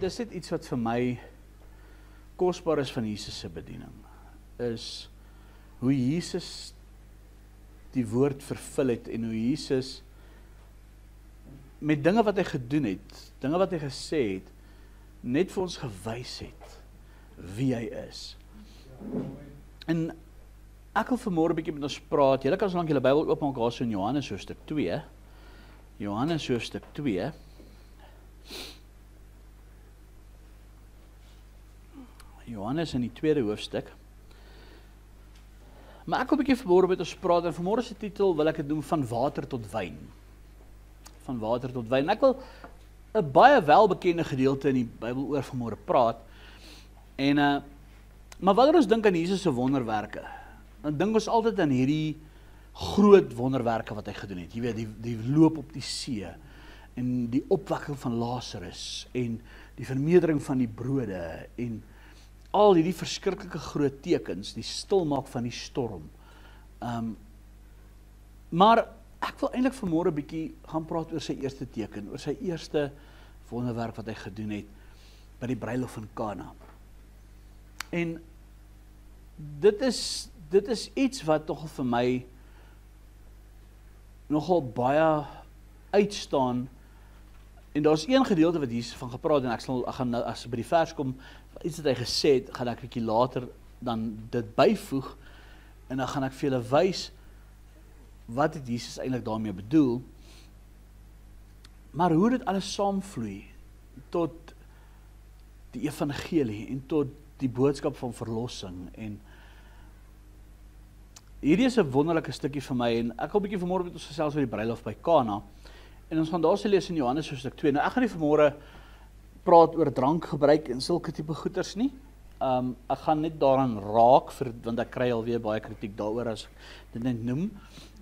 dis net iets wat vir my kosbaar is van Jesus se bediening, is hoe Jesus die woord vervul het en hoe Jesus met dinge wat hy gedoen het, dinge wat hy gesê het, net vir ons gewys het wie hy is. En ek wil vanmôre 'n bietjie met ons praat. Julle kan solank julle Bybel oopmaak daar so in Johannes hoofstuk 2. Johannes hoofstuk 2. Johannes in die 2de hoofstuk. Maar ek wil 'n bietjie vanmôre met ons praat en vanmôre se titel wil ek dit noem van water tot wyn. Van water tot wyn. Ek wil 'n baie welbekende gedeelte in die Bybel oor vanmôre praat. En maar wanneer ons dink aan Jesus se wonderwerke, dan dink ons altyd aan hierdie groot wonderwerke wat hy gedoen het. Jy weet, die loop op die see en die opwekking van Lazarus en die vermeerdering van die brode en al hierdie verskriklike groot tekens, die stilmaak van die storm. Maar ek wil eintlik vanmôre 'n bietjie gaan praat oor sy eerste teken, oor sy eerste wonderwerk wat hy gedoen het by die bruilof in Kana. En dit is iets wat nogal vir my nogal baie uitstaan. En daar's een gedeelte wat Jesus van gepraat en ek gaan nou as by die vers kom, iets wat hy gesê het, gaan ek 'n bietjie later dan dit byvoeg en dan gaan ek vir julle wys wat het Jesus eintlik daarmee bedoel. Maar hoe dit alles saamvloei tot die evangelie en tot die boodskap van verlossing. En hierdie is 'n wonderlike stukkie vir my en ek wil 'n bietjie vanmôre met ons gesels oor die bruilof by Kana. En ons gaan daar se lees in Johannes hoofstuk 2. Nou ek gaan nie vanmôre praat oor drankgebruik en sulke tipe goeters nie. Ek gaan net daaraan raak want ek kry alweer baie kritiek daaroor as ek dit net noem.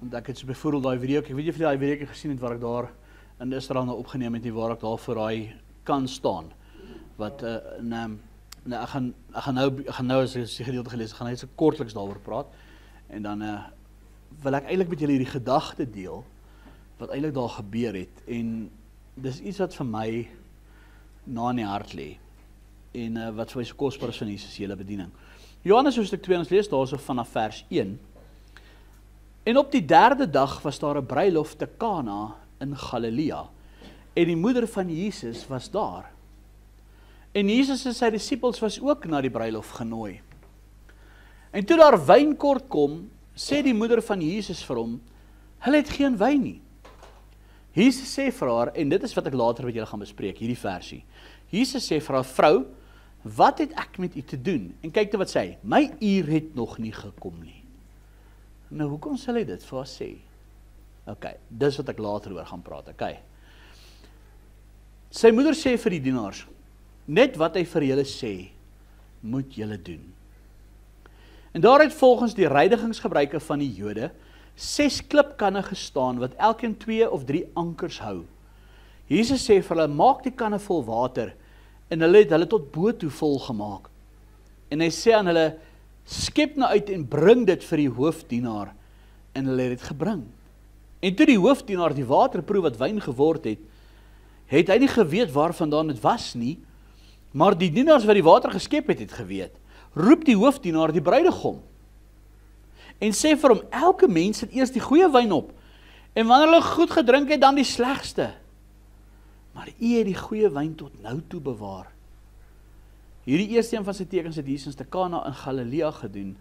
Want ek het so byvoorbeeld daai video, ek weet nie of jy daai video gesien het waar ek daar in Israel nou opgeneem het nie, waar ek daar voor daai kan staan. Wat ek gaan nou as jy gedeelte gelees, gaan net so kortliks daaroor praat. En dan wil ek eintlik met julle hierdie gedagte deel wat eintlik daar gebeur het en dis iets wat vir my na in die hart lê en wat vir my so kosbaar is van Jesus se hele bediening. Johannes hoofstuk 2, ons lees daarso vanaf vers 1. En op die 3de dag was daar 'n bruilof te Kana in Galilea en die moeder van Jesus was daar. En Jesus en sy disippels was ook na die bruilof genooi. En toe daar wyn kort kom, sê die moeder van Jesus vir hom, hulle het geen wyn nie. Jesus sê vir haar, en dit is wat ek later met julle gaan bespreek, hierdie versie. Jesus sê vir haar, vrou, wat het ek met u te doen? En kyk wat sê hy, my uur het nog nie gekom nie. Nou, hoekom sal hy dit vir haar sê? Ok, dis wat ek later oor gaan praat, ok. Sy moeder sê vir die dienaars, net wat hy vir julle sê, moet julle doen. En daaruit volgens die reinigingsgebruike van die Jode, 6 klipkanne gestaan, wat elkeen 2 of 3 ankers hou. Jesus sê vir hulle, maak die kanne vol water, en hulle het hulle tot bo toe vol gemaak. En hy sê aan hulle, skep nou uit en bring dit vir die hoofdienaar, en hulle het dit gebring. En toe die hoofdienaar die water proe wat wyn geword het, het hy nie geweet waarvandaan dit was nie, maar die dienaars wat die water geskep het geweet. Roep die hoofdienaar die bruidegom en sê vir hom, elke mens sit eers die goeie wyn op en wanneer hulle goed gedrink het, dan die slegste. Maar u het die goeie wyn tot nou toe bewaar. Hierdie eerste een van sy tekens het Jesus te Kana in Galilea gedoen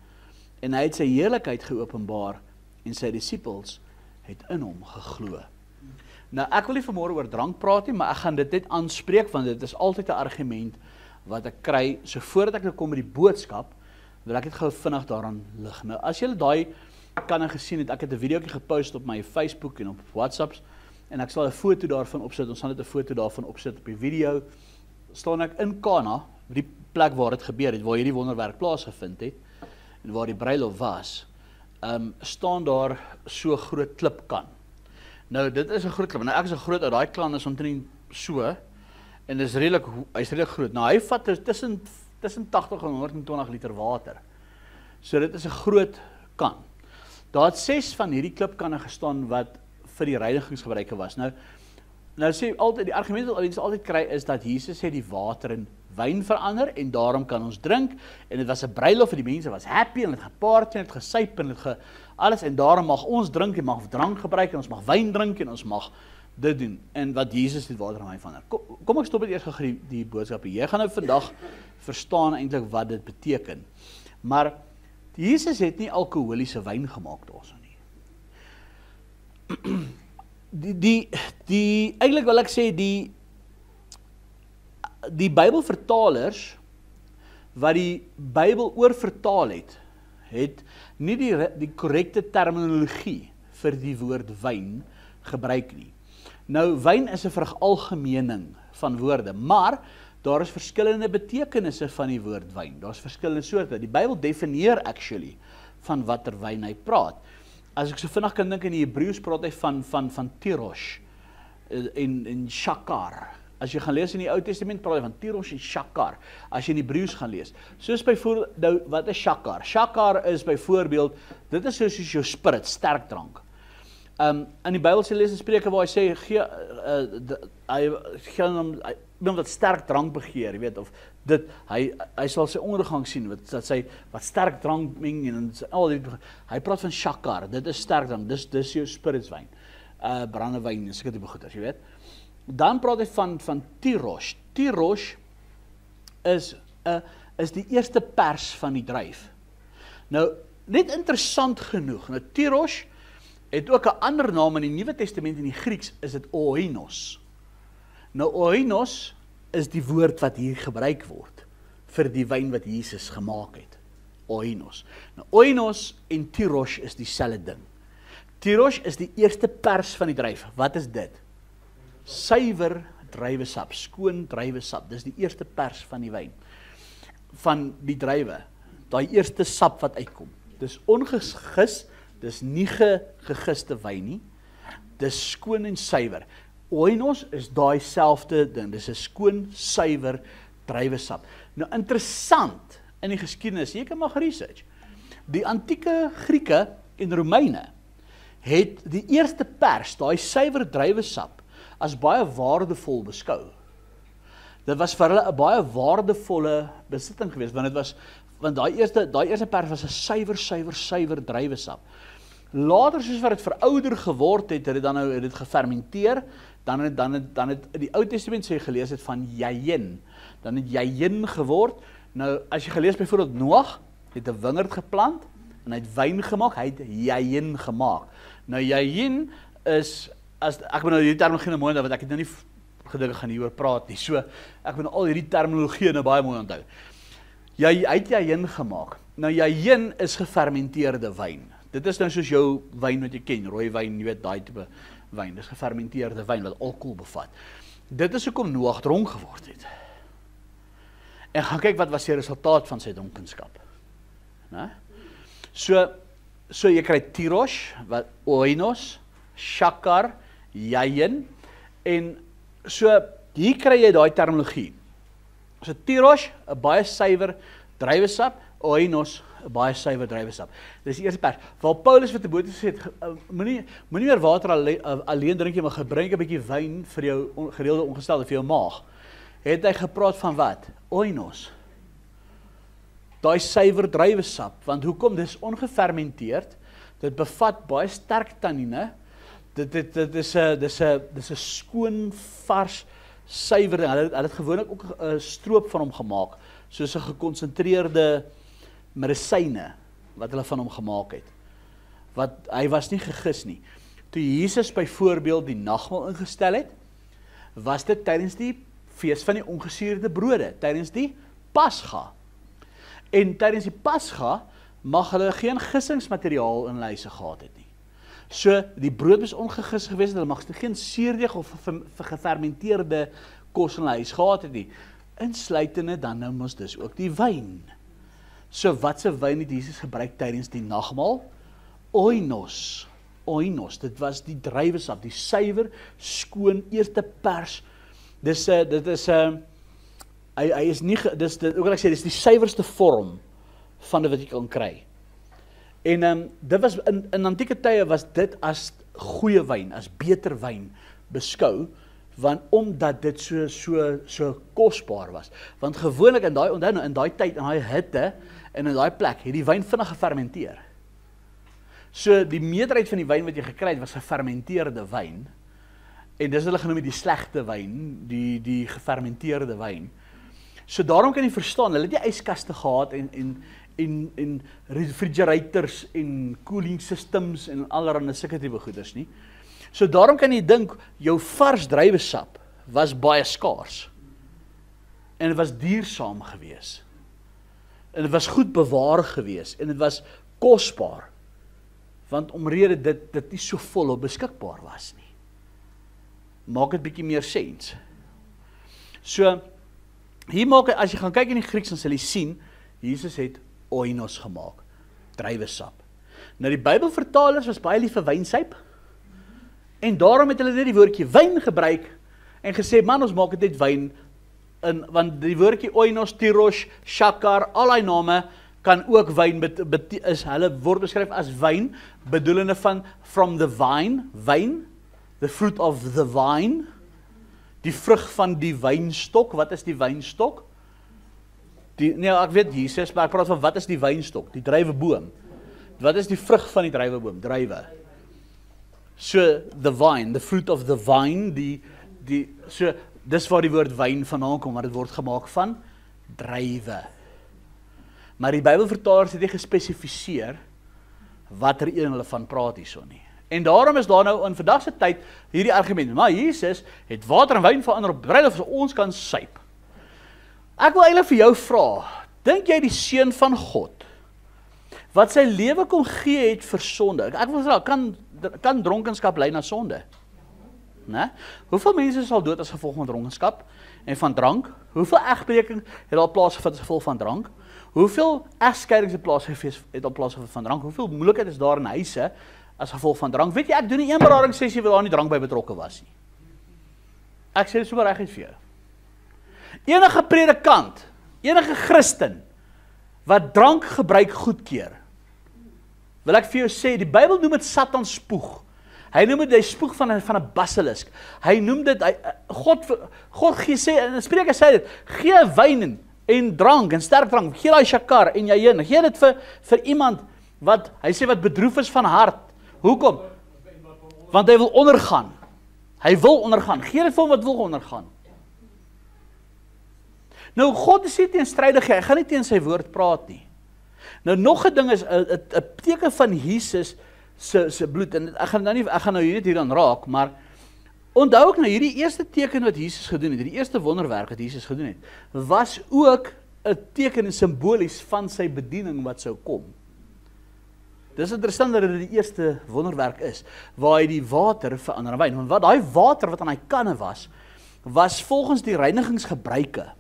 en hy het sy heerlikheid geopenbaar en sy disippels het in hom geglo. Nou ek wil nie vanmôre oor drank praat nie, maar ek gaan dit net aanspreek want dit is altyd 'n argument wat ek kry, so voordat ek nou kom met die boodskap, wil ek het gou vinnig daaraan lig. Nou, as julle daai kanne gesien het, ek het 'n videoetjie gepost op my Facebook en op WhatsApps, en ek sal 'n foto daarvan opsit, ons sal net 'n foto daarvan opsit op die video, staan ek in Kana, die plek waar dit gebeur het, waar hierdie wonderwerk plaasgevind het, en waar die bruilof was, staan daar so groot klipkan. Nou, dit is 'n groot klip, nou ek is 'n groot, daai kan is omtrent so, en hy's redelik groot. Nou hy vat tussen 80 en 120 liter water. So dit is 'n groot kan. Daar het 6 van hierdie klipkanne gestaan wat vir die reinigingsgebruike was. Nou nou sê altyd, die argument wat mense altyd kry is dat Jesus sê die water in wyn verander en daarom kan ons drink en dit was 'n bruilof en die mense was happy en het geparty en het gesuip en het alles en daarom mag ons drink en mag drank gebruik en ons mag wyn drink en ons mag dit doen en wat Jesus die water in wyn verander. Kom ek stop dit eers gou die boodskap. Jy gaan nou vandag verstaan eintlik wat dit beteken. Maar Jesus het nie alkoholiese wyn gemaak daarso nie. Eintlik wil ek sê die Bybelvertalers wat die Bybel oorvertaal het nie die korrekte terminologie vir die woord wyn gebruik nie. Nou, wyn is 'n veralgemening van woorde, maar daar is verskillende betekenisse van die woord wyn. Daar is verskillende soorte. Die Bybel definieer actually van watter wyn hy praat. As ek so vinnig kan dink in die Hebreëus praat hy van tirosh en shakar. As jy gaan lees in die Ou Testament praat hy van tirosh en shakar. As jy in die Hebreëus gaan lees. Soos byvoorbeeld, nou, wat is shakar? Shakar is byvoorbeeld, dit is soos jou spirit, sterk drank. In die Bybel sê lees in Spreuke waar hy sê, iemand wat sterk drank begeer, jy weet, of dit, hy sal sy ondergang sien, wat sterk drank meng, en al die, hy praat van shakar, dit is sterk drank, dis jou spiritswyn, brandewyn, en sulke tipe goeders, jy weet. Dan praat hy van tirosh. Tirosh is die eerste pers van die druif. Nou, net interessant genoeg, nou tirosh het ook 'n ander naam in die Nuwe Testament in die Grieks, is dit oinos. Nou oinos is die woord wat hier gebruik word vir die wyn wat Jesus gemaak het. Oinos. Nou oinos en tirosh is dieselfde ding. Tirosh is die eerste pers van die druif. Wat is dit? Suiwer druiwesap, skoon druiwesap. Dis die eerste pers van die wyn. Van die druiwe. Daai eerste sap wat uitkom. Dis ongegis, dis nie gegiste wyn nie. Dis skoon en suiwer. Oinos is daai selfde ding. Dis 'n skoon, suiwer druiwesap. Nou interessant in die geskiedenis, jy kan maar research. Die antieke Grieke en Romeine het die eerste pers, daai suiwer druiwesap, as baie waardevol beskou. Dit was vir hulle 'n baie waardevolle besitting geweest, want daai eerste pers was 'n suiwer druiwesap. Later, soos wat dit verouder geword het dit dan nou dit gefermenteer, dan het die Ou Testament sê gelees het van jayin, dan het jayin geword. Nou, as jy gelees byvoorbeeld Noag, het 'n wingerd geplant, en hy het wyn gemaak, hy het jayin gemaak. Nou, jayin is, ek ben nou hierdie terminologie nou mooi, want ek het nou nie gedink gaan hieroor praat nie, so, ek ben al hierdie terminologie nou baie mooi onthou. Hy het jayin gemaak. Nou, jayin is gefermenteerde wyn. Dit is nou soos jou wyn wat jy ken, rooi wyn, jy weet, daai tipe wyn, dis gefermenteerde wyn wat alkohol bevat. Dit is hoekom Noag dronk geword het. En gaan kyk wat was die resultaat van sy dronkenskap. né? So jy kry tirosh, wat oinos, shakar, jayin, en so hier kry jy daai terminologie. So tirosh, 'n baie suiwer druiwesap, oinos, 'n baie suiwer druiwesap. Dis die eerste pers. Waar Paulus vir Timoteus sê, moenie meer water alleen drink jy, maar gebruik 'n bietjie wyn vir jou gereelde ongesteldheid, vir jou maag. Het hy gepraat van wat? Oinos. Daai suiwer druiwesap, want hoekom? Dis ongefermenteerd, dit bevat baie sterk tannine, dit is 'n skoon, vars, suiwer ding. Hulle het gewoonlik ook 'n stroop van hom gemaak, soos 'n gekonsentreerde medisyne wat hulle van hom gemaak het. Hy was nie gegis nie. Toe Jesus byvoorbeeld die nagmaal ingestel het, was dit tydens die fees van die ongesuurde brode, tydens die Pasga. En tydens die Pasga mag hulle geen gissingsmateriaal in hulle huise gehad het nie. So die brood was ongegis geweest, hulle mag geen suurdeeg of gefermenteerde kos in hulle huis gehad het nie. Insluitende dan nou mos dus ook die wyn. So wat se wyn het Jesus gebruik tydens die nagmaal? Oinos. Oinos, dit was die druiwesap, die suiwer, skoon, eerste pers. Hy is nie, hoe kan ek sê, dis die suiwerste vorm van dit wat jy kan kry. En dit was, in antieke tye was dit as goeie wyn, as beter wyn beskou, want omdat dit so kosbaar was. Want gewoonlik in daai onthou nou in daai tyd, in daai hitte en in daai plek, het die wyn vinnig gefermenteer. So die meerderheid van die wyn wat jy gekry het was gefermenteerde wyn. En dis hulle genoem die slegte wyn, die gefermenteerde wyn. So daarom kan jy verstaan, hulle het nie yskaste gehad en refrigerators en cooling systems en allerhande sulke tipe goeders nie. So daarom kan jy dink, jou vars druiwesap was baie skaars. En dit was duursaam gewees. En dit was goed bewaar gewees. En dit was kosbaar. Want omrede dit nie so volop beskikbaar was nie. Maak het bietjie meer sens. So, hier maak, as jy gaan kyk in die Grieks, dan sal jy sien, Jesus het oinos gemaak, druiwesap. Nou die Bybelvertalers was baie lief vir wynsyp, en daarom het hulle net die woordjie wyn gebruik, en gesê, man, ons maak het net wyn, want die woordjie oinos, tyros, shakar, al die name, kan ook wyn, hulle word beskryf as wyn, bedoelende van, from the vine, wyn, the fruit of the vine, die vrug van die wynstok. Wat is die wynstok? Nee, ek weet Jesus, maar ek praat van wat is die wynstok? Die druiweboom. Wat is die vrug van die druiweboom? Druiwe. So, the vine, the fruit of the vine, so, dis waar die woord wyn vandaan kom, maar dit word gemaak van druiwe. Maar die Bybelvertalers het nie gespesifiseer watter een hulle van praat hierso nie. En daarom is daar nou in vandag se tyd hierdie argument, maar Jesus het water en wyn verander op bruiloft so ons kan suip. Ek wil eintlik vir jou vra, dink jy die seun van God, wat sy lewe kom gee het vir sonde, ek wil vra, kan dronkenskap lei na sonde? Nee? Hoeveel mense sal dood as gevolg van dronkenskap en van drank? Hoeveel egbreking het al plaasgevind as gevolg van drank? Hoeveel egskeidings het al plaasgevind van drank? Hoeveel moeilikheid is daar in huise as gevolg van drank? Weet jy, ek doen nie een beradingssessie waar daar nie drank by betrokke was nie. Ek sê dit sommer reguit vir jou. Enige predikant, enige Christen, wat drank gebruik goedkeur, wil ek vir jou sê, die Bybel noem dit Satan spoeg. Hy noem dit die spoeg van 'n basilisk. Hy noem dit, God gee sê, in Spreuke sê dit, gee wyn en drank, en sterk drank, gee daai shakar en jayin, gee dit vir iemand, wat, hy sê wat bedroef is van hart. Hoekom? Want hy wil ondergaan. Hy wil ondergaan. Gee dit vir hom wat wil ondergaan. Nou, God is nie teenstrydig, hy gaan nie teen sy woord praat nie. Nou, nog 'n ding is, 'n teken van Jesus se bloed, en ek gaan nou hier aan raak, maar onthou ook nou, hierdie eerste teken wat Jesus gedoen het, die eerste wonderwerk wat Jesus gedoen het, was ook 'n teken en simbolies van sy bediening wat sou kom. Dis interessant dat dit die eerste wonderwerk is, waar hy die water verander in wyn, want wat daai water wat aan hy kanne was volgens die reinigingsgebruike,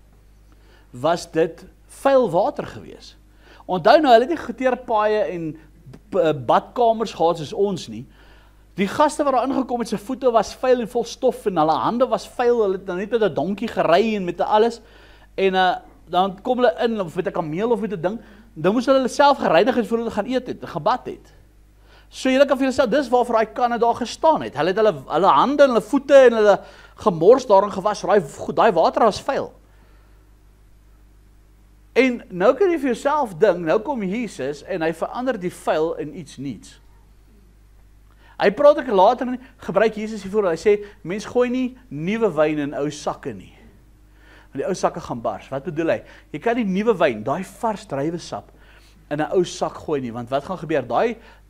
was dit vuil water gewees. Onthou nou, hulle het nie geteerpaaie en badkamers gehad soos ons nie. Die gaste wat daar ingekom het, sy voete was vuil en vol stof, en hulle hande was vuil, hulle het dan net met 'n donkie gery en met alles, en dan kom hulle in, of met 'n kameel of met 'n ding, dan moes hulle self gereinig het voordat hulle gaan eet het, gebad het. So julle kan vir julle sê, dis waarvoor daai kanne daar gestaan het. Hulle het hulle hande en hulle voete en hulle gemors daarin gewas, daai water was vuil. En nou kan jy vir jouself dink, nou kom Jesus en hy verander die vuil in iets niets. Hy praat ook later, gebruik Jesus hiervoor, hy sê, mens gooi nie nuwe wyn in ou sakke nie. Want die ou sakke gaan bars. Wat bedoel hy? Jy kan die nuwe wyn, daai vars druiwesap, in 'n ou sak gooi nie, want wat gaan gebeur?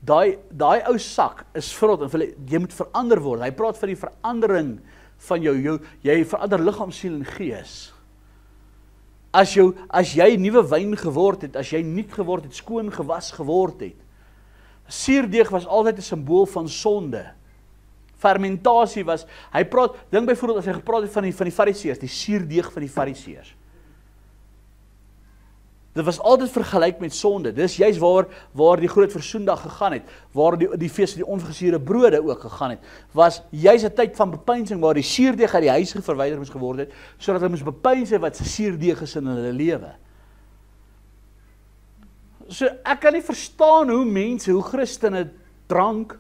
Daai ou sak is vrot, en jy moet verander word. Hy praat van die verandering van jou jy verander liggaam, siel en gees. As jy nuwe wyn geword het, as jy nuut geword het, skoon gewas geword het. Suurdeeg was altyd 'n simbool van sonde. Fermentasie was, hy praat, dink byvoorbeeld as hy gepraat het van die fariseërs, die suurdeeg van die fariseërs. Dit was altyd vergelyk met sonde. Dis juist waar die groot versoendag gegaan het, waar die fees van die onvergesuurde brode ook gegaan het, was juist 'n tyd van bepeinsing waar die suurdeeg uit die huis verwyder moes geword het, sodat hulle moes bepeins wat se suurdeeg is in hulle lewe. So ek kan nie verstaan hoe Christene drank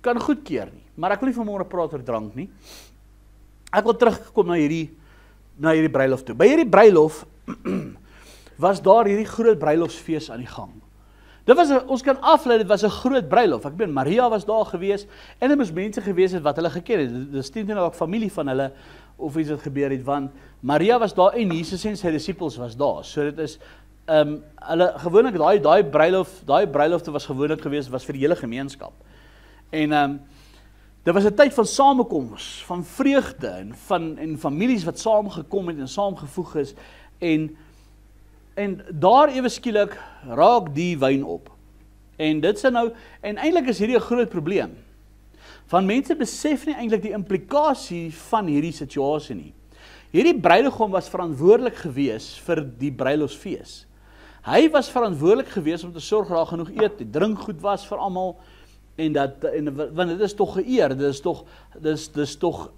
kan goedkeur nie. Maar ek wil nie vanmôre praat oor drank nie. Ek wil terugkom na hierdie bruilof toe. By hierdie bruilof was daar hierdie groot bruilofsfees aan die gang. Ons kan aflei, dit was 'n groot bruilof. Ek meen, Maria was daar gewees, en dit moes mense gewees het wat hulle geken het. Dit is nie ook familie van hulle, of iets wat gebeur het, want Maria was daar, en Jesus en sy disippels was daar. So dit is, hulle, gewoonlik, daai bruilofte was gewoonlik gewees, was vir die hele gemeenskap. En, dit was 'n tyd van samekoms, van vreugde, en families wat saamgekom het, en saamgevoeg is, en daar ewe skielik raak die wyn op. En dit is nou, en eintlik is hierdie 'n groot probleem. Van mense besef nie eintlik die implikasie van hierdie situasie nie. Hierdie bruidegom was verantwoordelik gewees vir die bruilofsfees. Hy was verantwoordelik gewees om te sorg dat daar genoeg eet, drinkgoed was vir almal, want dit is tog geëer, dit is tog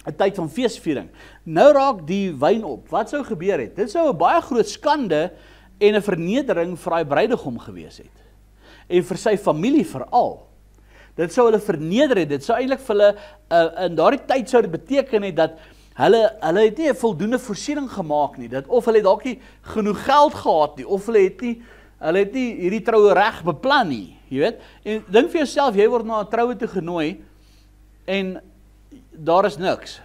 'n tyd van feesviering. Nou raak die wyn op. Wat sou gebeur het? Dit sou 'n baie groot skande en 'n vernedering vir daai bruidegom gewees het. En vir sy familie veral. Dit sou hulle verneder het. Dit sou eintlik vir hulle, in daardie tyd sou dit beteken het dat hulle het nie 'n voldoende voorsiening gemaak nie. Of hulle het dalk nie genoeg geld gehad nie, of hulle het nie hierdie troue reg beplan nie, jy weet. En dink vir jouself, jy word na 'n troue toe genooi en daar is niks.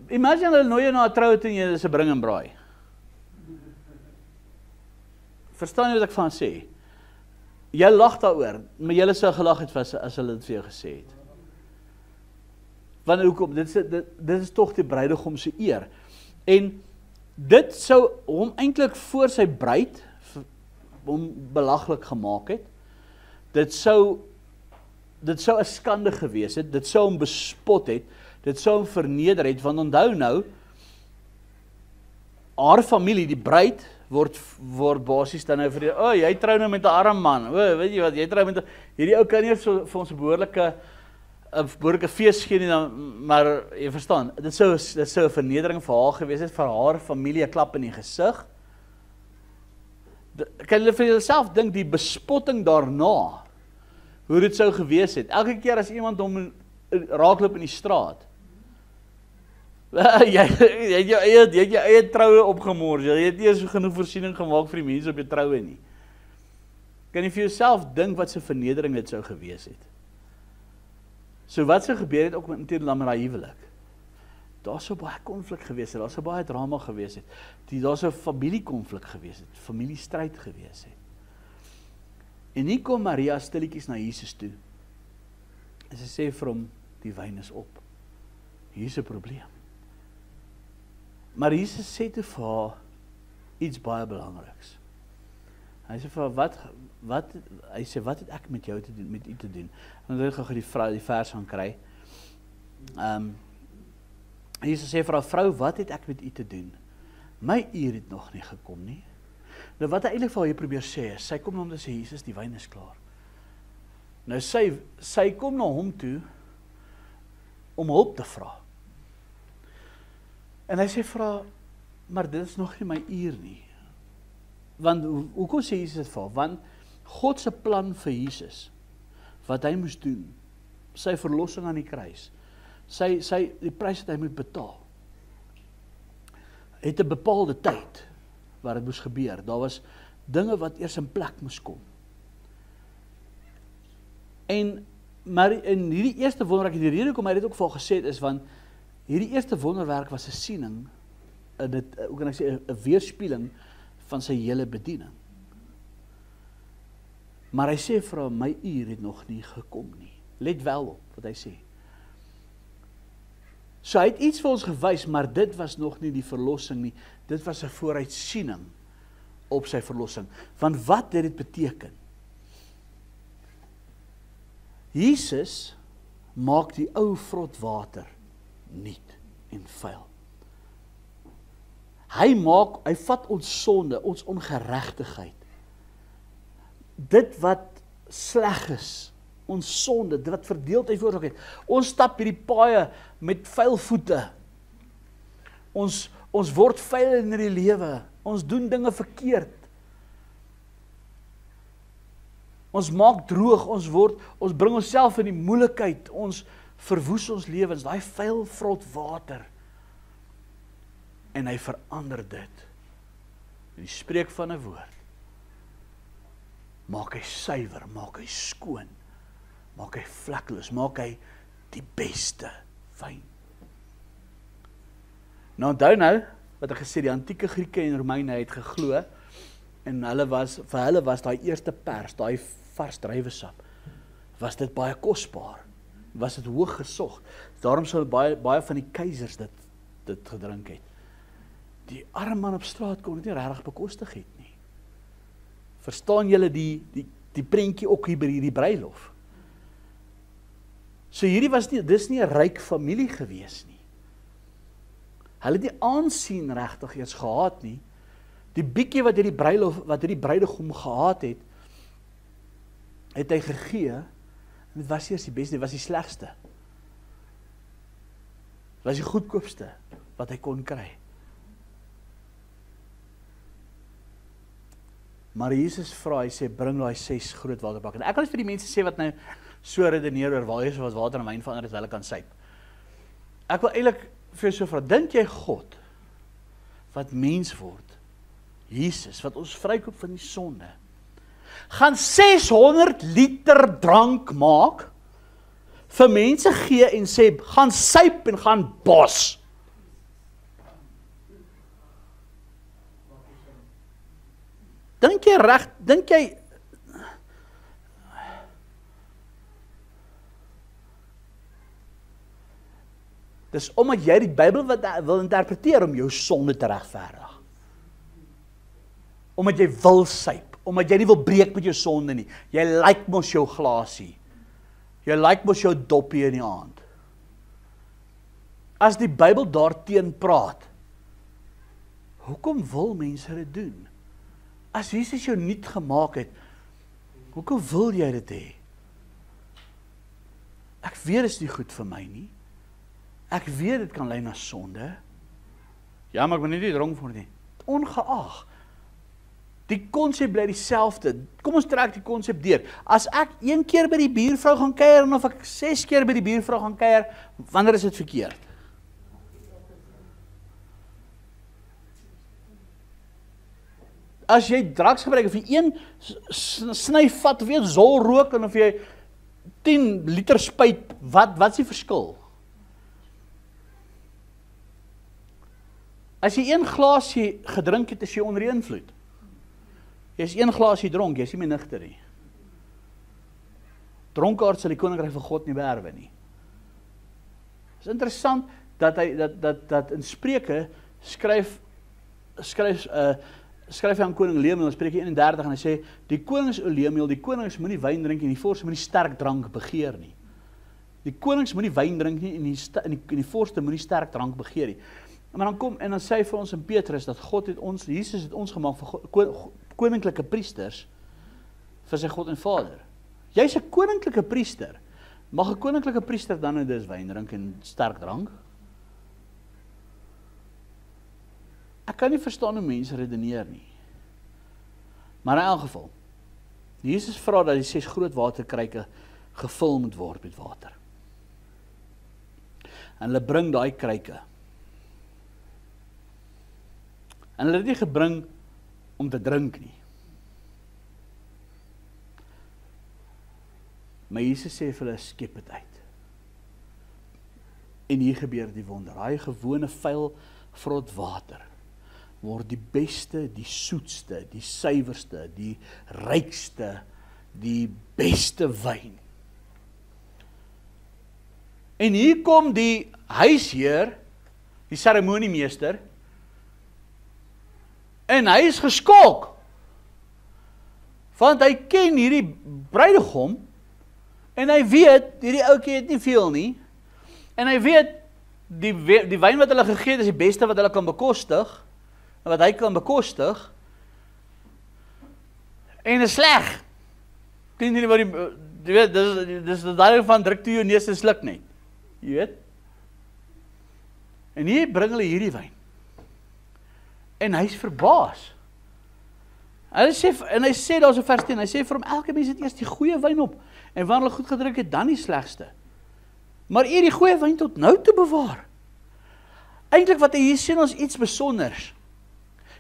Imagine hulle nooi jou na 'n troue toe en jy is 'n bring en braai. Verstaan jy wat ek van sê? Jy lag daaroor, maar jy sou gelag het as hulle dit vir jou gesê het. Want hoekom? Dit is tog die bruidegom se eer. En dit sou hom eintlik voor sy bruid hom belaglik gemaak het. Dit sou 'n skande gewees het, dit sou hom bespot het, dit sou hom verneder het, want onthou nou, haar familie, die bruid, word basies dan nou vir jy trou nou met 'n arm man, weet jy wat, jy trou met hierdie ou kan nie vir ons 'n behoorlike fees gee nie, maar jy verstaan, dit sou 'n vernedering vir haar gewees het, vir haar familie 'n klap in die gesig. Kan julle vir jouself dink, die bespotting daarna, hoe dit sou gewees het, elke keer as iemand hom raakloop in die straat, jy het jou eie troue opgemors, jy het nie eens genoeg voorsiening gemaak vir die mense op jou troue nie. Kan jy vir jouself dink wat so vernedering dit sou gewees het? So wat sou gebeur het ook met daai huwelik? Daar sou baie konflik gewees het, daar sou baie drama gewees het, daar sou familiekonflik gewees het, familiestryd gewees het. En hier kom Maria stilletjies na Jesus toe, en sy sê vir hom, die wyn is op. Hier is 'n probleem. Maar Jesus sê toe vir haar iets baie belangriks. Hy sê vir haar, wat het ek met jou te doen, met u te doen? En dan wil ek gou die vers gaan kry. Jesus sê vir haar, vrou, wat het ek met u te doen? My uur het nog nie gekom nie. Nou wat hy eintlik vir haar hier probeer sê is, sy kom om te sê, Jesus, die wyn is klaar. Nou sy kom na hom toe, om hulp te vra. En hy sê vir haar, maar dit is nog nie my uur nie. Want, hoekom sê Jesus dit vir haar? Want God se plan vir Jesus, wat hy moes doen, sy verlossing aan die kruis, die prys wat hy moet betaal, het 'n bepaalde tyd, waar dit moes gebeur. Daar was dinge wat eers in plek moes kom. Maar in hierdie eerste wonderwerk, die rede hoekom hy dit ook vir haar gesê het, is want hierdie eerste wonderwerk was 'n siening, hoe kan ek sê, 'n weerspieëling van sy hele bediening. Maar hy sê vir haar, my uur het nog nie gekom nie. Let wel op wat hy sê. So hy het iets vir ons gewys, maar dit was nog nie die verlossing nie. Dit was 'n vooruitsiening op sy verlossing. Want wat het dit beteken? Jesus maak die ou vrot water nuut en vuil. Hy vat ons sonde, ons ongeregtigheid. Dit wat sleg is, ons sonde, dit wat verdeeldheid veroorsaak het. Ons stap hierdie paaie met vuil voete. Ons word vuil in die lewe. Ons doen dinge verkeerd. Ons maak droog, ons bring onsself in die moeilikheid, ons verwoes ons lewens, daai vuil vrot water. En hy verander dit. En hy spreek van 'n woord. Maak hy suiwer, maak hy skoon, maak hy vlekloos, maak hy die beste wyn. Nou onthou nou, wat ek gesê, die antieke Grieke en Romeine het geglo, en vir hulle was daai eerste pers, daai vars druiwesap, was dit baie kosbaar, was dit hoog gesog. Daarom sou baie van die keisers dit gedrink het. Die arme man op straat kon dit nie regtig bekostig het nie. Verstaan julle die prentjie ook hier by hierdie bruilof? So dis nie 'n ryk familie gewees nie. Hulle het nie aansien regtig eers gehad nie. Die bietjie wat hierdie bruidegom gehad het, het hy gegee, en dit was eers die beste, dit was die slegste. Dit was die goedkoopste wat hy kon kry. Maar Jesus vra, hy sê, bring daai 6 groot waterbakke. En ek wil vir die mense sê wat nou so redeneer oor waar is wat water en wyn verander is, hulle kan syp. Ek wil eintlik vir jou so vra, dink jy God, wat mens word, Jesus, wat ons vrykoop van die sonde, gaan 600 liter drank maak, vir mense gee en sê, gaan syp en gaan bos. Dink jy, dis omdat jy die Bybel wil interpreteer om jou sonde te regverdig. Omdat jy wil syp, omdat jy nie wil breek met jou sonde nie. Jy like mos jou glasie. Jy like mos jou doppie in die aand. As die Bybel daarteen praat, hoekom wil mense dit doen? As Jesus jou nuut gemaak het, hoekom wil jy dit hê? Ek weet dit is nie goed vir my nie. Ek weet dit kan lei na sonde. Ja, maar ek moet nie dronk word nie. Ongeag. Die konsep bly dieselfde. Kom ons trek die konsep deur. As ek 1 keer by die buurvrou gaan kuier, en of ek 6 keer by die buurvrou gaan kuier, wanneer is dit verkeerd? As jy drugs gebruik, of jy 1 sny vat, of jy 'n zol rook, en of jy 10 liter spuit, wat is die verskil? As jy 1 glasie gedrink het, is jy onder die invloed. Jy is 1 glasie dronk, jy is nie meer nigter nie. Dronkaard sal die koninkryk van God nie beerwe nie. Het is interessant dat in Spreuke skryf hy aan koning Lemuel, in Spreuke 31, en hy sê, die konings o Lemuel, die konings moenie wyn drink en die vorste moenie sterk drank begeer nie. Die konings moenie wyn drink nie en die vorste moenie sterk drank begeer nie. Maar dan kom, en dan sê hy vir ons in Petrus, dat Jesus het ons gemaak vir koninklike priesters, vir sy God en Vader. Jy's 'n koninklike priester. Mag 'n koninklike priester dan nou dus wyn drink en sterk drank? Ek kan nie verstaan hoe mense redeneer nie. Maar in elk geval, Jesus vra dat die 6 groot waterkruike gevul moet word met water. En hulle bring daai kruike. En hulle het nie gebring om te drink nie. Maar Jesus sê vir hulle, skep dit uit. En hier gebeur die wonder. Daai gewone vuil vrot water word die beste, die soetste, die suiwerste, die rykste, die beste wyn. En hier kom die huisheer, die seremoniemeester, en hy is geskok, want hy ken hierdie bruidegom, en hy weet, hierdie ouetjie het nie veel nie, en hy weet, die wyn wat hulle gegee het, is die beste wat hulle kan bekostig, en wat hy kan bekostig, en is sleg. Ken jy wat jy weet, dis die duidelik van druk toe jou neus en sluk net. Jy weet? En hier bring hulle hierdie wyn. En hy is verbaas. En hy sê daar so vers 10, hy sê vir hom, elke mens het eers die goeie wyn op, en wanneer hulle goed gedrink het, dan die slegste. maar U die goeie wyn tot nou te bewaar. Eintlik wat hy hier sê ons iets besonders.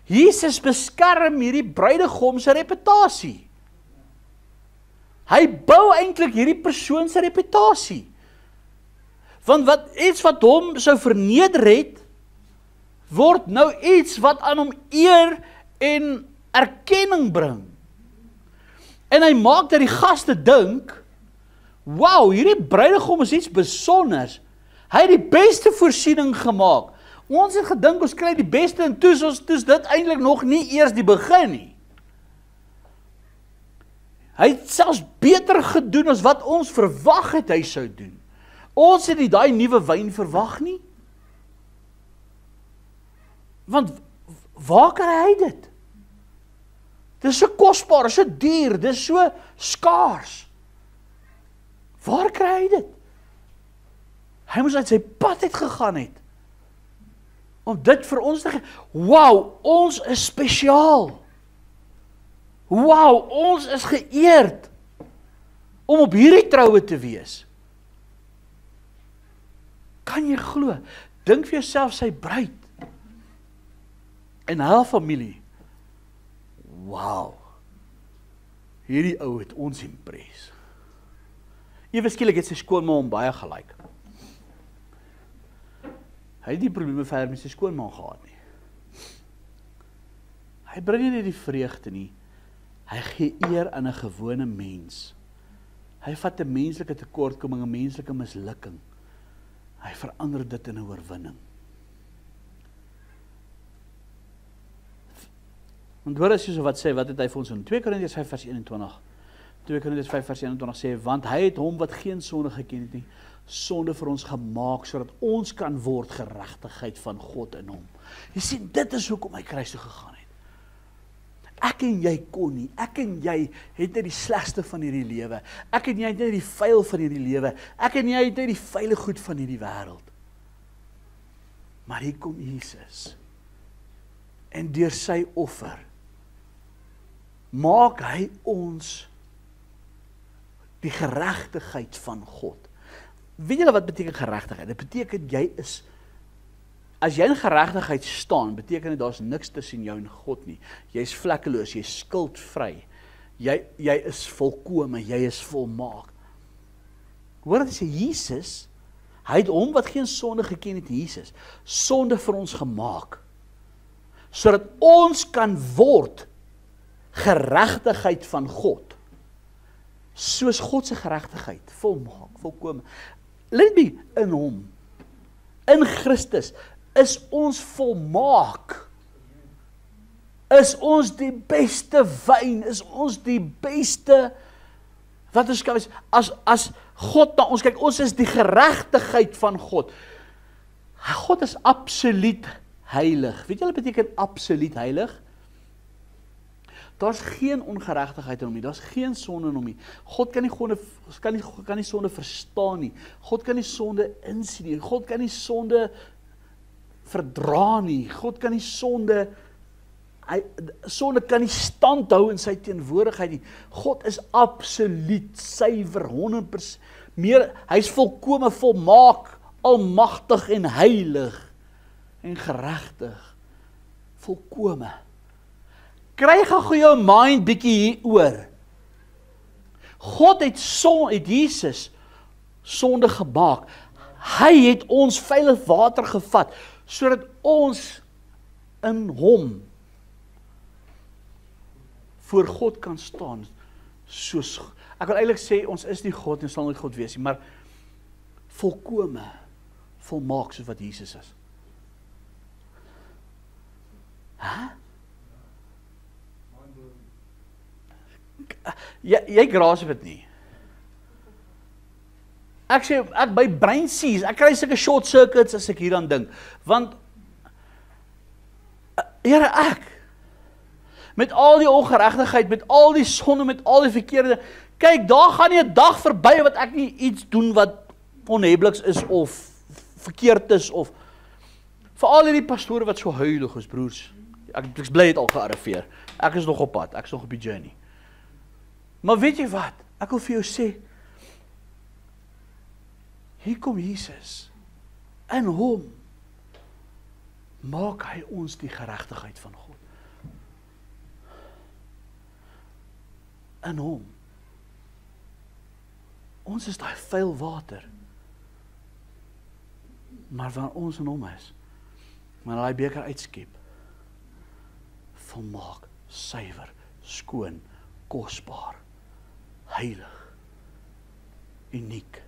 Jesus beskerm hierdie bruidegom se reputasie. Hy bou eintlik hierdie persoon se reputasie. Want iets wat hom sou verneder het, word nou iets wat aan hom eer en erkenning bring. En hy maak dat die gaste dink, wow, hierdie bruidegom is iets besonders. Hy het die beste voorsiening gemaak. Ons het gedink, ons kry die beste en toes dit eintlik nog nie eers die begin nie. Hy het selfs beter gedoen as wat ons verwag het hy sou doen. Ons het nie daai nuwe wyn verwag nie. Want waar kry hy dit? Dit is so kosbaar, so duur, dit is so skaars. Waar kry hy dit? Hy moes uit sy pad uit gegaan het. Om dit vir ons te gee. Wow, ons is spesiaal. Wow, ons is geëerd om op hierdie troue te wees. Kan jy glo? Dink vir jouself sy bruid en haar familie. Wow. Hierdie ou het ons impres. Ewe skielik het sy skoonma hom baie gelyk. Hy het nie probleme verder met sy skoonma gehad nie. Hy bring nie die vreugde nie. Hy gee eer aan 'n gewone mens. Hy vat 'n menslike tekortkoming, 'n menslike mislukking. Hy verander dit in 'n oorwinning. Want hoor as jy so wat sê, wat het hy vir ons in 2 Korintiërs 5 vers 21? 2 Korintiërs 5 vers 21 sê, want hy het hom wat geen sonde geken het nie, sonde vir ons gemaak, sodat ons kan word geregtigheid van God in hom. Jy sien, dit is hoekom hy kruis toe gegaan het. Ek en jy kon nie, ek en jy het net die slegste van hierdie lewe, ek en jy het net die vuil van hierdie lewe, ek en jy het net die vuile goed van hierdie wêreld. Maar hier kom Jesus, en deur sy offer, maak hy ons die geregtigheid van God. Weet julle wat beteken geregtigheid? Dit beteken jy is, as jy in geregtigheid staan, beteken dit daar's niks tussen jou en God nie. Jy is vlekkeloos, jy is skuldvry. Jy is volkome, jy is volmaak. Hoor wat sê Jesus, hy het hom wat geen sonde geken het, Jesus, sonde vir ons gemaak, sodat ons kan word geregtigheid van God. Soos God se geregtigheid, volmaak, volkome. Let me in hom, in Christus, is ons volmaak. Is ons die beste wyn, is ons die beste, wat ons kan wees, as God na ons kyk, ons is die geregtigheid van God. God is absoluut heilig. Weet jy wat beteken absoluut heilig? Daar's geen ongeregtigheid in hom nie, daar's geen sonde in hom nie. God kan nie sonde verstaan nie. God kan nie sonde insien nie. God kan nie sonde verdra nie. God kan nie sonde kan nie stand hou in sy teenwoordigheid nie. God is absoluut suiwer, 100%. Hy is volkome, volmaak, almagtig en heilig en geregtig. Volkome. Kry gou jou mind bietjie hier oor. God het Jesus sonde gemaak. Hy het ons veilig water gevat, sodat ons in hom voor God kan staan. Ek wil eintlik sê, ons is nie God en sal nie God wees nie, maar volkome, volmaak soos wat Jesus is. Jy graas op dit nie. Ek sê, ek by brain seize, ek kry sulke short circuits as ek hier aan dink, want Here, met al die ongeregtigheid, met al die sonde, met al die verkeerde, kyk, daar gaan nie 'n dag verby wat ek nie iets doen wat onhebliks is of verkeerd is of vir al hierdie pastore wat so huilig is, broers. Ek is bly het al gearriveer. Ek is nog op pad, ek is nog op die journey. Maar weet jy wat? Ek wil vir jou sê, Hier kom Jesus. In hom maak hy ons die geregtigheid van God. In hom. Ons is daai vuil water. Maar wanneer ons in hom is, wanneer hy beker uitskep, volmaak, suiwer, skoon, kosbaar, heilig, uniek.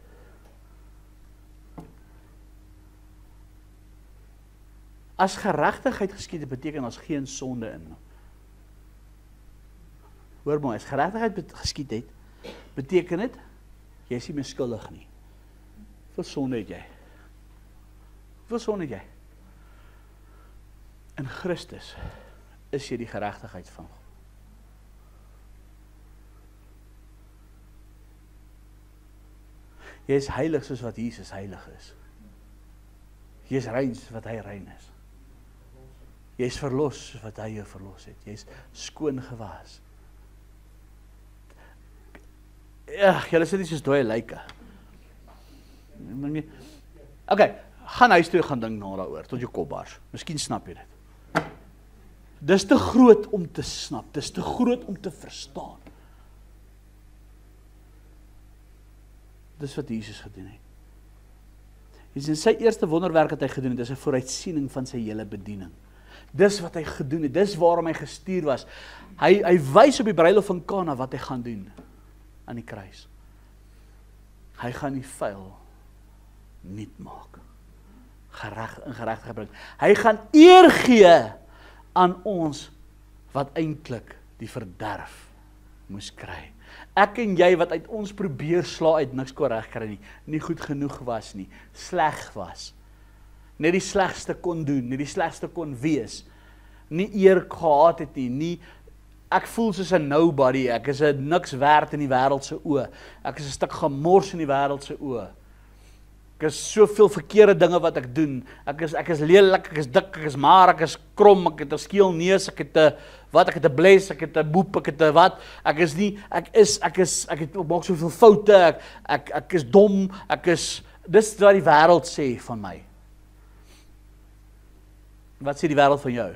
As geregtigheid geskied het, beteken as geen sonde in. Hoor mooi, as geregtigheid geskied het, beteken dit, jy is nie meer skuldig nie. Hoeveel sonde het jy? Hoeveel sonde het jy? In Christus is jy die geregtigheid van God. Jy is heilig soos wat Jesus heilig is. Jy is rein soos wat hy rein is. Jy is verlos soos wat hy jou verlos het. Jy is skoon gewas. Ja, julle sit nie soos dooie lyke. Okay, gaan huis toe gaan dink na daaroor, tot jou kop bars. Miskien snap jy dit. Dis te groot om te snap, dis te groot om te verstaan. Dis wat Jesus gedoen het. In sy eerste wonderwerk wat hy gedoen het, is 'n vooruitsiening van sy hele bediening. Dis wat hy gedoen het, dis waarom hy gestuur was. Hy wys op die bruilof van Kana wat hy gaan doen aan die kruis. Hy gaan die vuil nuut maak. In geregtigheid bring. Hy gaan eer gee aan ons wat eintlik die verderf moes kry. Ek en jy wat uit ons probeer sla uit niks kon regkry nie goed genoeg was nie, sleg was. Net die slegste kon doen, net die slegste kon wees. Nie eer gehad het nie, ek voel soos 'n nobody, ek is 'n niks werd in die wêreld se oë. Ek is 'n stuk gemors in die wêreld se oë. Ek is soveel verkeerde dinge wat ek doen. Ek is lelik, ek is dik, ek is maar, ek is krom, ek het 'n skeel neus, ek het 'n bles, ek het 'n boep, ek het 'n wat. Ek maak soveel foute, ek is dom, dis wat die wêreld sê van my. Wat sê die wêreld van jou?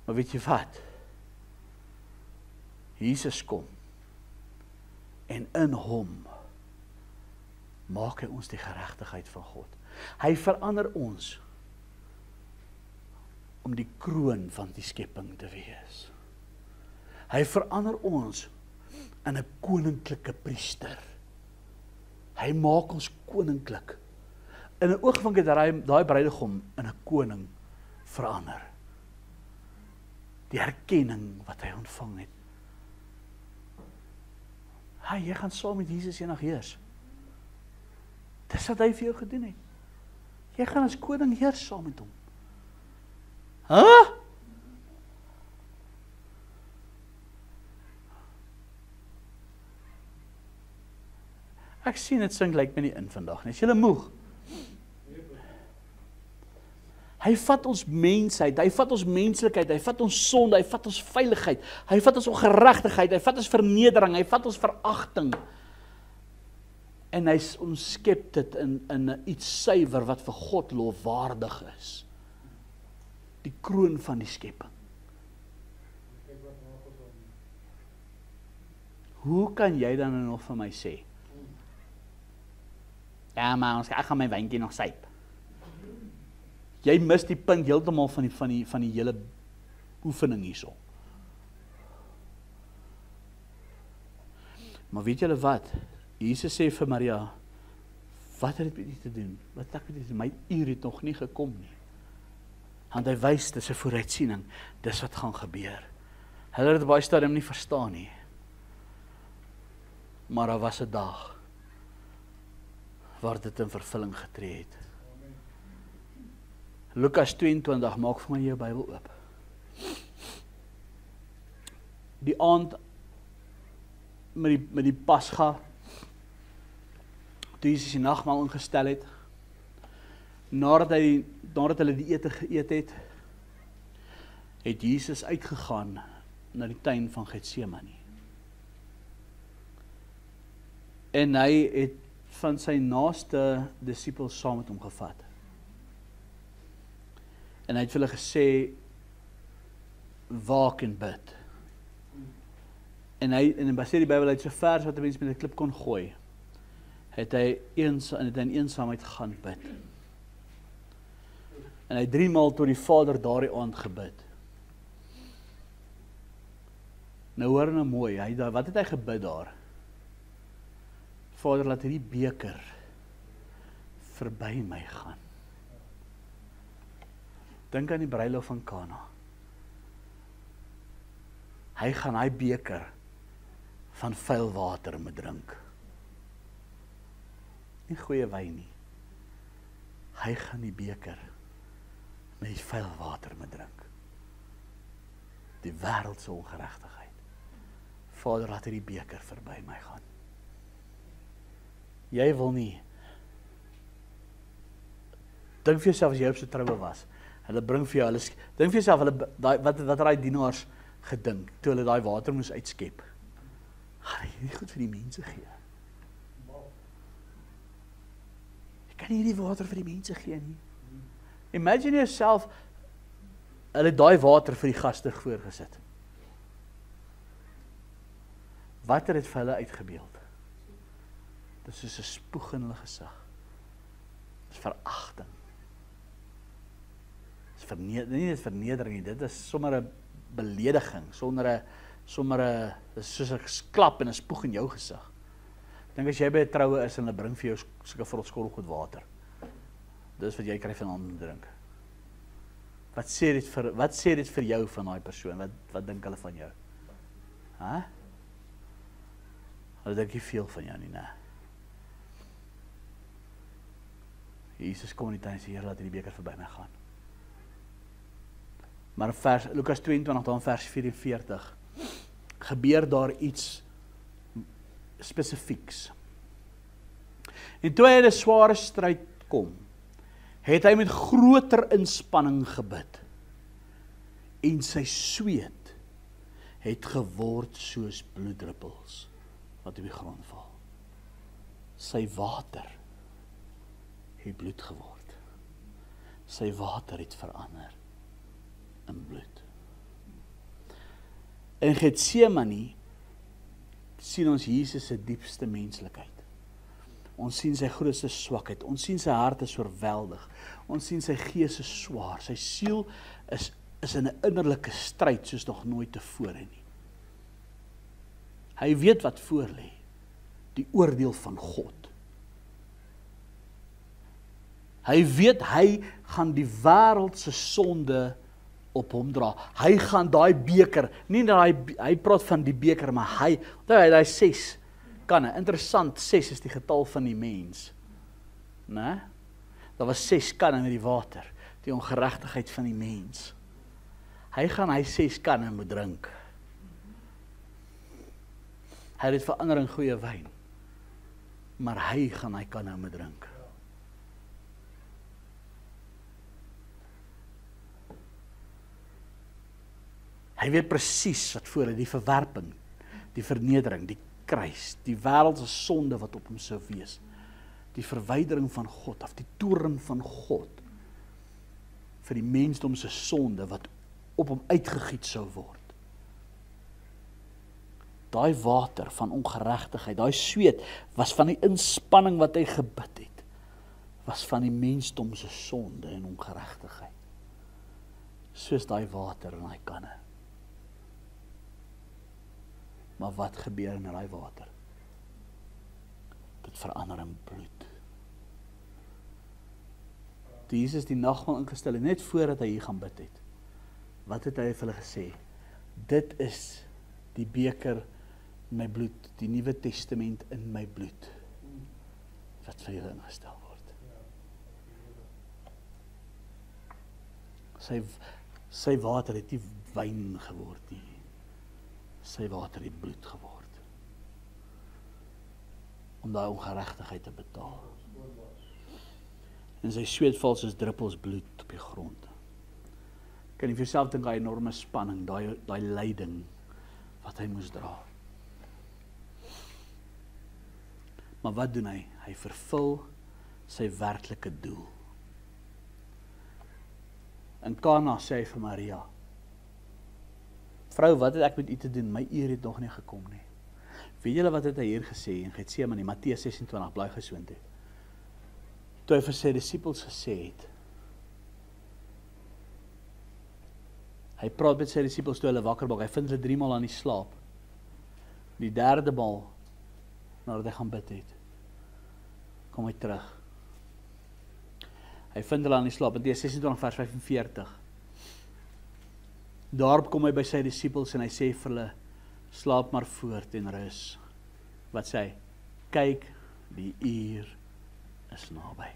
Maar weet jy wat? Jesus kom en in hom maak hy ons die geregtigheid van God. Hy verander ons om die kroon van die skepping te wees. Hy verander ons in 'n koninklike priester. Hy maak ons koninklik. In 'n oogwink het daai bruidegom in 'n koning verander. Die erkenning wat hy ontvang het. Jy gaan saam met Jesus eendag heers. Dis wat hy vir jou gedoen het. Jy gaan as koning heers saam met hom. Ek sien dit sink lyk my nie in vandag nie. Is julle moeg? Hy vat ons mensheid, hy vat ons menslikheid, hy vat ons sonde, hy vat ons veiligheid, hy vat ons ongeregtigheid, hy vat ons vernedering, hy vat ons veragting. En hy omskep dit in iets suiwer wat vir God lofwaardig is. Die kroon van die skepping. Hoe kan jy dan nog van my sê? Ja, maar ek gaan my wyntjie nog syp. Jy mis die punt heeltemal van die hele oefening hierso. Maar weet julle wat? Jesus sê vir Maria, wat het dit met u te doen? Wat ek met my uur het nog nie gekom nie. Want hy wys, dis 'n vooruitsiening, dis wat gaan gebeur. Hulle het baie stadium nie verstaan nie. Maar daar was 'n dag waar dit in vervulling getree het. Lukas 22, maak vir my jou Bybel oop. Die aand met die Pasga, toe Jesus die nagmaal ingestel het, nadat hulle die ete geëet het Jesus uitgegaan na die tuin van Getsemane. En hy het van sy naaste disippels saam met hom gevat. En hy het vir hulle gesê, waak en bid. En dan sê die Bybel, hy het so vers wat 'n mens met 'n klip kon gooi, het hy in eensaamheid gaan bid. En hy 3 maal tot die Vader daardie aand gebid. Nou hoor nou mooi, wat het hy gebid daar? Vader, laat hierdie beker verby my gaan. Dink aan die bruilof van Kana. Hy gaan hy beker van vuil water moet drink. Nie goeie wyn nie. Hy gaan die beker met die vuil water moet drink. Die wêreld se ongeregtigheid. Vader, laat hierdie beker verby my gaan. Jy wil nie. Dink vir jouself as jy op so troue was. Hulle bring vir jou, dink vir jouself, wat daai dienaars gedink, toe hulle daai water moes uitskep. Gaan jy nie goed vir die mense gee? Jy kan nie hierdie water vir die mense gee nie. Imagine yourself, hulle het daai water vir die gaste voorgesit. Wat het dit vir hulle uitgebeeld? Dit is soos 'n spoeg in hulle gesig. Dit is veragting. Dit is nie net vernedering nie, dit is sommer 'n belediging, dit is soos 'n klap en 'n spoeg in jou gesig. Dink as jy by 'n troue is en hulle bring vir jou sulke vrotskottel goed water. Dis wat jy kry van om te drink. Wat sê dit vir jou van daai persoon? Wat dink hulle van jou? Hulle dink nie veel van jou nie, né? Jesus kom in die tyd en sê, Here, laat hierdie beker verby my gaan. Maar in Lukas 22, dan vers 44, gebeur daar iets spesifieks. En toe hy in 'n sware stryd kom, het hy met groter inspanning gebid. En sy sweet het geword soos bloeddruppels wat op die grond val. Sy water het bloed geword. Sy water het verander in bloed. In Getsemane sien ons Jesus se diepste menslikheid. Ons sien sy grootste swakheid. Ons sien sy hart is oorweldig. Ons sien sy gees is swaar. Sy siel is in 'n innerlike stryd soos nog nooit tevore nie. Hy weet wat voor lê. Die oordeel van God. Hy weet hy gaan die wêreld se sonde op hom dra. Hy gaan daai beker, nie hy praat van die beker, maar hy 6 kanne. Interessant, 6 is die getal van die mens. Né? Daar was 6 kanne met die water, die ongeregtigheid van die mens. Hy gaan hy 6 kanne moet drink. Hy het verander in goeie wyn. Maar hy gaan hy kanne moet drink. Hy weet presies wat voor die verwerping, die vernedering, die kruis, die wêreld se sonde wat op hom sou wees, die verwydering van God, of die toorn van God, vir die mensdom se sonde wat op hom uitgegiet sou word. Daai water van ongeregtigheid, daai sweet, was van die inspanning wat hy gebid het, was van die mensdom se sonde en ongeregtigheid. Soos daai water in daai kanne. Maar wat gebeur in daai water? Dit verander in bloed. Toe Jesus die nagmaal ingestel het, net voordat hy hier gaan bid het, wat het hy vir hulle gesê? Dit is die beker in my bloed, die Nuwe Testament in my bloed, wat vir julle ingestel word. Sy water het nie wyn geword nie. Sy water het bloed geword. Om daai ongeregtigheid te betaal. En sy sweet val soos druppels bloed op die grond. Kan jy vir jouself dink, daai enorme spanning, daai lyding wat hy moes dra. Maar wat doen hy? Hy vervul sy werklike doel. In Kana sê hy vir Maria, vrou, wat het ek met u te doen? My uur het nog nie gekom nie. Weet julle wat het hy hier gesê in Getsemane, Matteus 26, blaai gesoontoe. Toe hy vir sy disippels gesê het, hy praat met sy disippels toe hulle wakker maak, hy vind hulle 3 maal aan die slaap. Die 3de maal, nadat hy gaan bid het, kom hy terug. Hy vind hulle aan die slaap, Matteus 26 vers 45. Daarop kom hy by sy disippels en hy sê vir hulle, slaap maar voort en rus. Wat sê hy? Kyk, die uur is naby.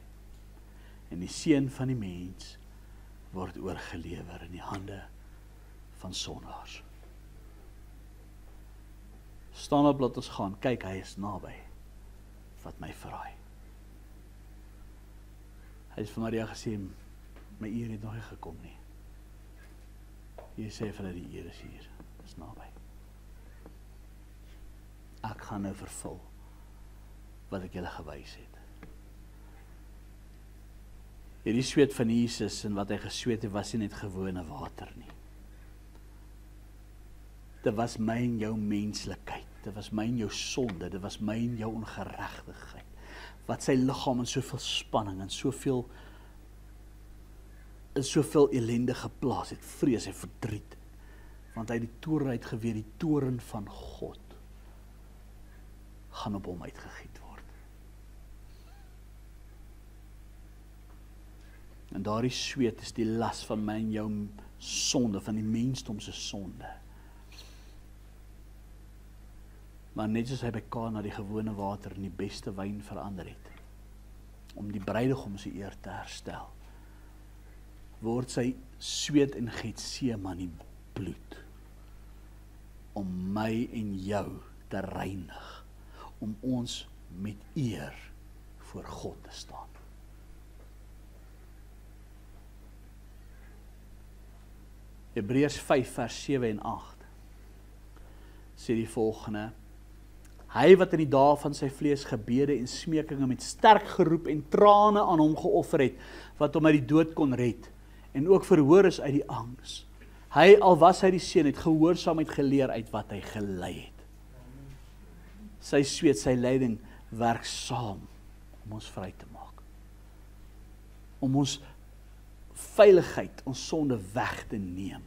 En die seun van die mens word oorgelewer in die hande van sondaars. Staan op, laat ons gaan, kyk, hy is naby. Wat my verraai. Hy het vir Maria gesê, my uur het nog nie gekom nie. Hier sê vir hulle, die uur is hier, is naby. Ek gaan nou vervul wat ek julle gewys het. Hierdie sweet van Jesus en wat hy gesweet het, was nie net gewone water nie. Dit was my en jou menslikheid, dit was my en jou sonde, dit was my en jou ongeregtigheid, wat sy liggaam in soveel spanning, in soveel ellende geplaas het, vrees en verdriet, want hy het die toorn uitgeweer, die toorn van God, gaan op hom uitgegiet word. En daardie sweet is die las van my en jou sonde, van die mensdom se sonde. Maar net soos hy by Kana die gewone water in die beste wyn verander het, om die bruidegom se eer te herstel, word sy sweet in Getsemane bloed, om my en jou te reinig, om ons met eer voor God te staan. Hebreërs 5 vers 7 en 8 sê die volgende: hy wat in die dae van sy vlees gebede en smekinge met sterk geroep en trane aan hom geoffer het, wat hom uit die dood kon red, en ook verhoor is uit die angs. Hy, al was hy die seun, het gehoorsaamheid geleer uit wat hy gelei het. Sy sweet, sy lyding werk saam om ons vry te maak. Om ons veiligheid, ons sonde weg te neem.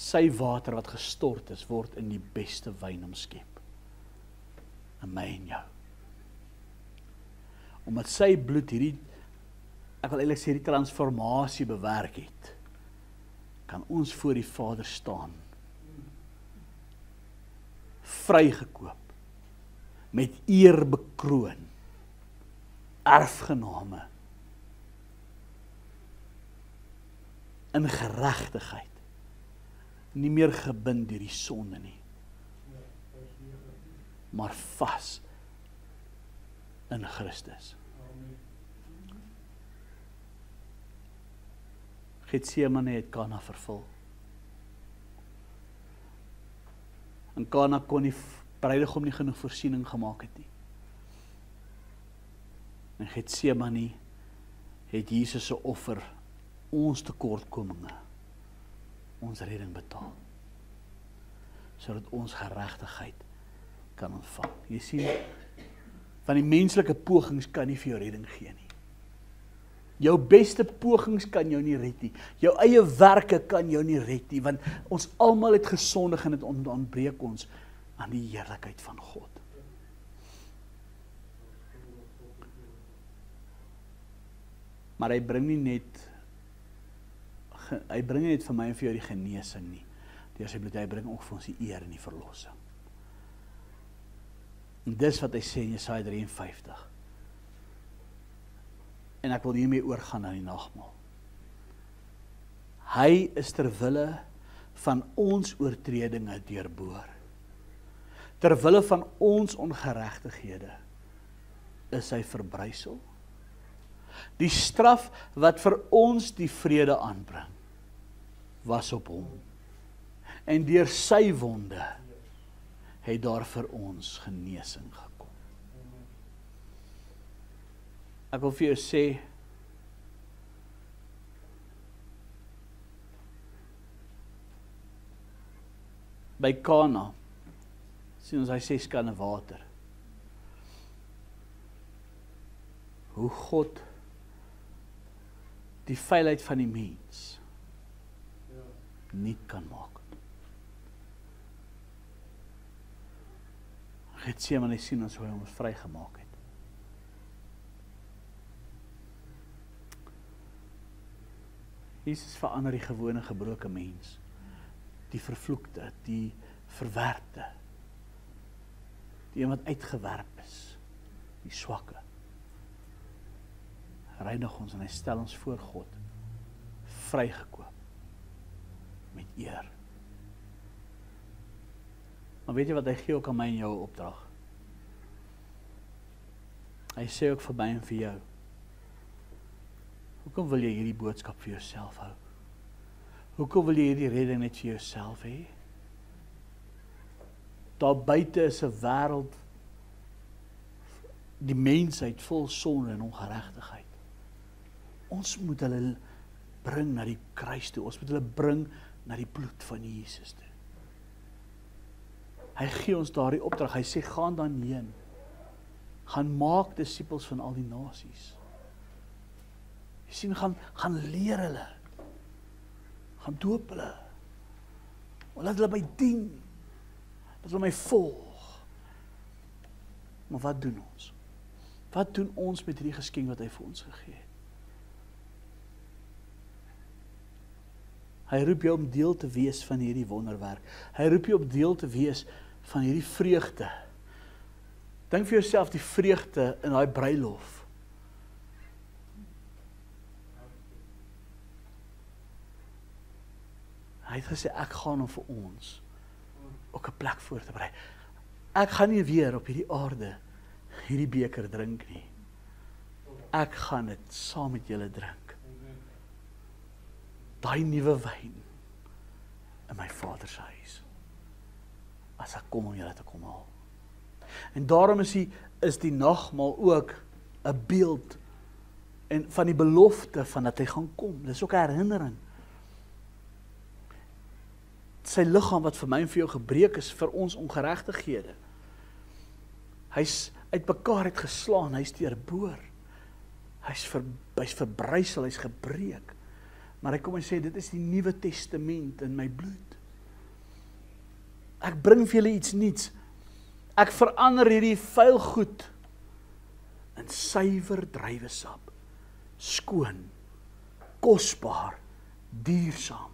Sy water wat gestort is, word in die beste wyn omskep. In my en jou. Omdat sy bloed hierdie, ek wil eintlik sê, die transformasie bewerk het, kan ons voor die Vader staan, vrygekoop, met eer bekroon, erfgename, in geregtigheid, nie meer gebind deur die sonde nie, maar vas in Christus. Getsemane het Kana vervul. In Kana kon die bruidegom nie genoeg voorsiening gemaak het nie. In Getsemane het Jesus se offer ons tekortkominge, ons redding betaal, sodat ons geregtigheid kan ontvang. Jy sien, van die menslike pogings kan nie vir jou redding gee nie. Jou beste pogings kan jou nie red nie. Jou eie werke kan jou nie red nie, want ons almal het gesondig en het ontbreek ons aan die heerlikheid van God. Maar hy bring nie net vir my en vir jou die genesing nie. Deur sy bloed, hy bring ook vir ons die eer en die verlossing. En dis wat hy sê in Jesaja 53. En ek wil hiermee oorgaan na die nagmaal. Hy is ter wille van ons oortredinge deurboor. Ter wille van ons ongeregtighede is hy verbrysel. Die straf wat vir ons die vrede aanbring, was op hom. En deur sy wonde het daar vir ons genesing gekom. Ek wil vir jou sê, by Kana, sien ons hy 6 kanne water. Hoe God die vuilheid van die mens nie kan maak. Getsemane sien ons hoe hy ons vrygemaak het. Jesus verander die gewone gebroke mens, die vervloekte, die verwerpte, die een wat uitgewerp is, die swakke. Reinig ons en hy stel ons voor God, vrygekoop, met eer. Maar weet jy wat, hy gee ook aan my en jou 'n opdrag. Hy sê ook vir my en vir jou, hoekom wil jy hierdie boodskap vir jouself hou? Hoekom wil jy hierdie redding net vir jouself hê? Daar buite is 'n wêreld, die mensheid vol sonde en ongeregtigheid. Ons moet hulle bring na die kruis toe. Ons moet hulle bring na die bloed van Jesus toe. Hy gee ons daardie opdrag. Hy sê, gaan dan heen. Gaan maak disippels van al die nasies. Jy sien, gaan leer hulle. Gaan doop hulle. Laat hulle my dien. Laat hulle my volg. Maar wat doen ons? Wat doen ons met hierdie geskenk wat hy vir ons gegee het? Hy roep jou om deel te wees van hierdie wonderwerk. Hy roep jou om deel te wees van hierdie vreugde. Dink vir jouself die vreugde in daai bruilof. Hy het gesê, ek gaan om vir ons ook 'n plek voor te berei. Ek gaan nie weer op hierdie aarde hierdie beker drink nie. Ek gaan dit saam met julle drink. Daai nuwe wyn in my Vader se huis. As ek kom om julle te kom haal. En daarom is die nagmaal ook 'n beeld en van die belofte van dat hy gaan kom. Dis ook 'n herinnering. Sy liggaam wat vir my en vir jou gebreek is vir ons ongeregtighede. Hy's uitmekaar het geslaan, hy's deurboor. Hy's verbrysel, hy's gebreek. Maar hy kom en sê, dit is die Nuwe Testament in my bloed. Ek bring vir julle iets nuuts. Ek verander hierdie vuil goed in suiwer druiwesap. Skoon, kosbaar, duursaam.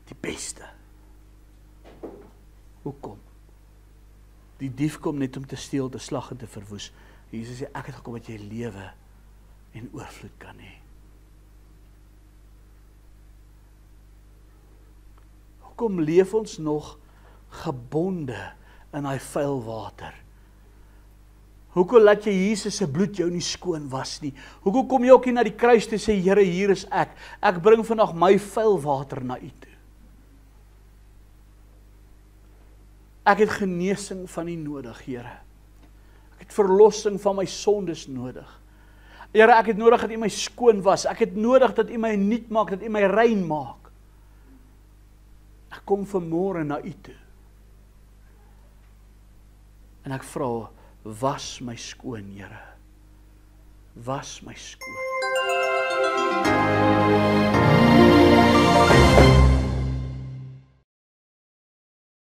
Die beste. Hoekom? Die dief kom net om te steel, te slag en te verwoes. Jesus sê, ek het gekom dat jy lewe en oorvloed kan hê. Hoekom leef ons nog gebonde in daai vuil water? Hoekom laat jy Jesus se bloed jou nie skoon was nie? Hoekom kom jy ook nie na die kruis te sê, Here, hier is ek. Ek bring vandag my vuil water na U toe. Ek het genesing van U nodig, Here. Ek het verlossing van my sondes nodig. Here, ek het nodig dat U my skoon was. Ek het nodig dat U my nuut maak, dat U my rein maak. Ek kom vanmôre na U toe. En ek vra, was my skoon, Here. Was my skoon.